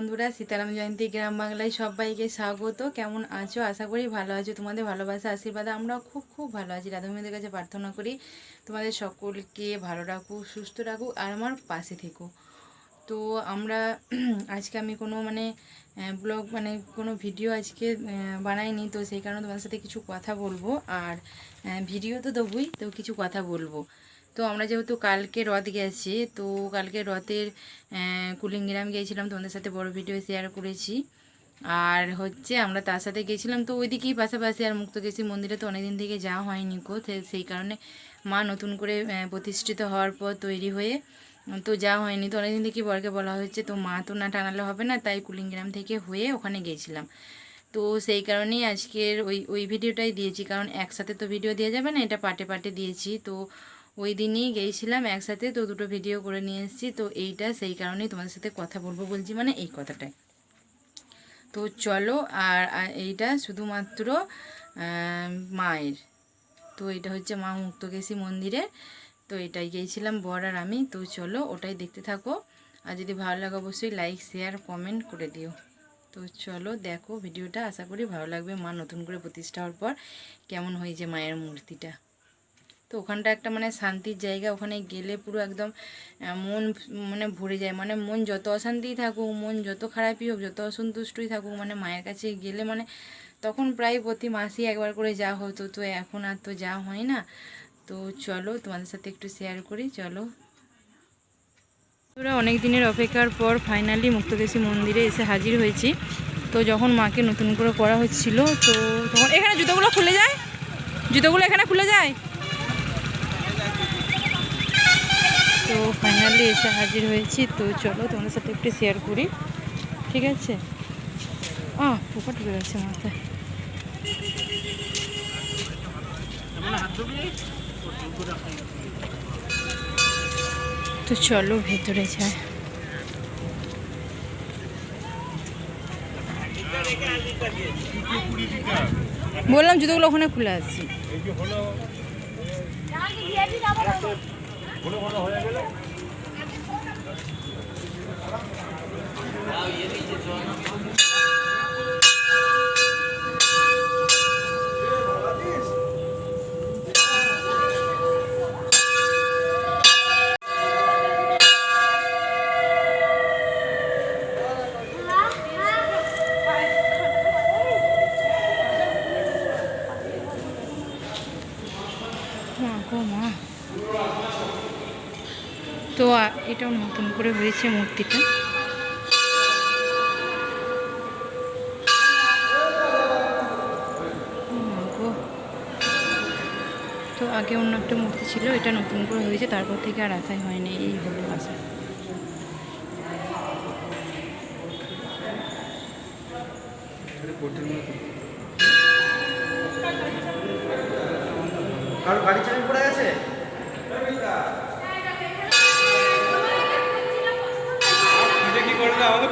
বন্ধুরা, সীতারাম জয়ন্তী গ্রাম বাংলায় সবাইকে স্বাগত। কেমন আছো? আশা করি ভালো আছো। তোমাদের ভালোবাসা আশীর্বাদে আমরা খুব ভালো আছি। রাধামণিদের কাছে প্রার্থনা করি তোমাদের সকলকে ভালো রাখুক, সুস্থ রাখুক আর আমার পাশে থেকো। তো আমরা আজকে আমি কোনো ব্লগ কোনো ভিডিও আজকে বানাইনি, তো সেই কারণে তোমাদের সাথে কিছু কথা বলবো। আর ভিডিও তো দেবই, তো কিছু কথা বলবো। তো আমরা যেহেতু কালকে রথ গেছি, তো কালকে রথের কুলিংগ্রাম গিয়েছিলাম, তোমাদের সাথে বড় ভিডিও শেয়ার করেছি। আর হচ্ছে আমরা তার সাথে গেছিলাম, তো ওইদিকেই পাশাপাশি। আর মুক্তকেশী মন্দিরে তো অনেকদিন থেকে যাওয়া হয়নি কো, সেই কারণে মা নতুন করে প্রতিষ্ঠিত হওয়ার পর তৈরি হয়ে তো যাওয়া হয়নি। তো অনেকদিন থেকে বরকে বলা হচ্ছে, তো মা তো না টানালে হবে না, তাই কুলিংগ্রাম থেকে হয়ে ওখানে গিয়েছিলাম। তো সেই কারণেই আজকের ওই ভিডিওটাই দিয়েছি, কারণ একসাথে তো ভিডিও দেওয়া যাবে না, এটা পার্টে পার্টে দিয়েছি। তো ওই দিনই গিয়েছিলাম একসাথে, তো দুটো ভিডিও করে নিয়ে এসেছি। তো এইটা সেই কারণেই তোমাদের সাথে কথা বলবো বলছি, এই কথাটাই। তো চলো। আর এইটা শুধুমাত্র মায়ের, তো এটা হচ্ছে মা মুক্তকেশী মন্দিরে। তো এটাই গিয়েছিলাম বর আর আমি। তো চলো ওটাই দেখতে থাকো, আর যদি ভালো লাগে অবশ্যই লাইক শেয়ার কমেন্ট করে দিও। তো চলো দেখো ভিডিওটা, আশা করি ভালো লাগবে। মা নতুন করে প্রতিষ্ঠা হওয়ার পর কেমন হয়েছে মায়ের মূর্তিটা। তো ওখানটা একটা শান্তির জায়গা, ওখানে গেলে পুরো একদম মন ভরে যায়। মন যত অশান্তিই থাকুক, মন যত খারাপই হোক, যত অসন্তুষ্টই থাকুক, মায়ের কাছে গেলে তখন প্রায় প্রতি মাসেই একবার করে যাওয়া হতো। তো এখন আর তো যাওয়া হয় না। তো চলো তোমাদের সাথে একটু শেয়ার করি, চলো। তোরা অনেক দিনের অপেক্ষার পর ফাইনালি মুক্তকেশী মন্দিরে এসে হাজির হয়েছি। তো যখন মাকে নতুন করে করা হচ্ছিল, তো তখন এখানে জুতোগুলো খুলে যায়, জুতোগুলো এখানে খুলে যায়। তো ফাইনালি এসে হাজির হয়েছি। তো চলো তোমাদের সাথে একটু শেয়ার করি, ঠিক আছে? পোকা ঢুকে গেছে মাথায়। তো চলো ভেতরে যায়। বললাম জুতোগুলো ওখানে খুলে আসছি। মা, তো এটাও নতুন করে হয়েছে মূর্তিটা। তো আগে অন্য একটা মূর্তি ছিল, এটা নতুন করে হয়েছে, তারপর থেকে আর আসাই হয়নি, এই হলো আসা। আর গাড়ি চাবি পড়ে গেছে। কি করতে আমাকে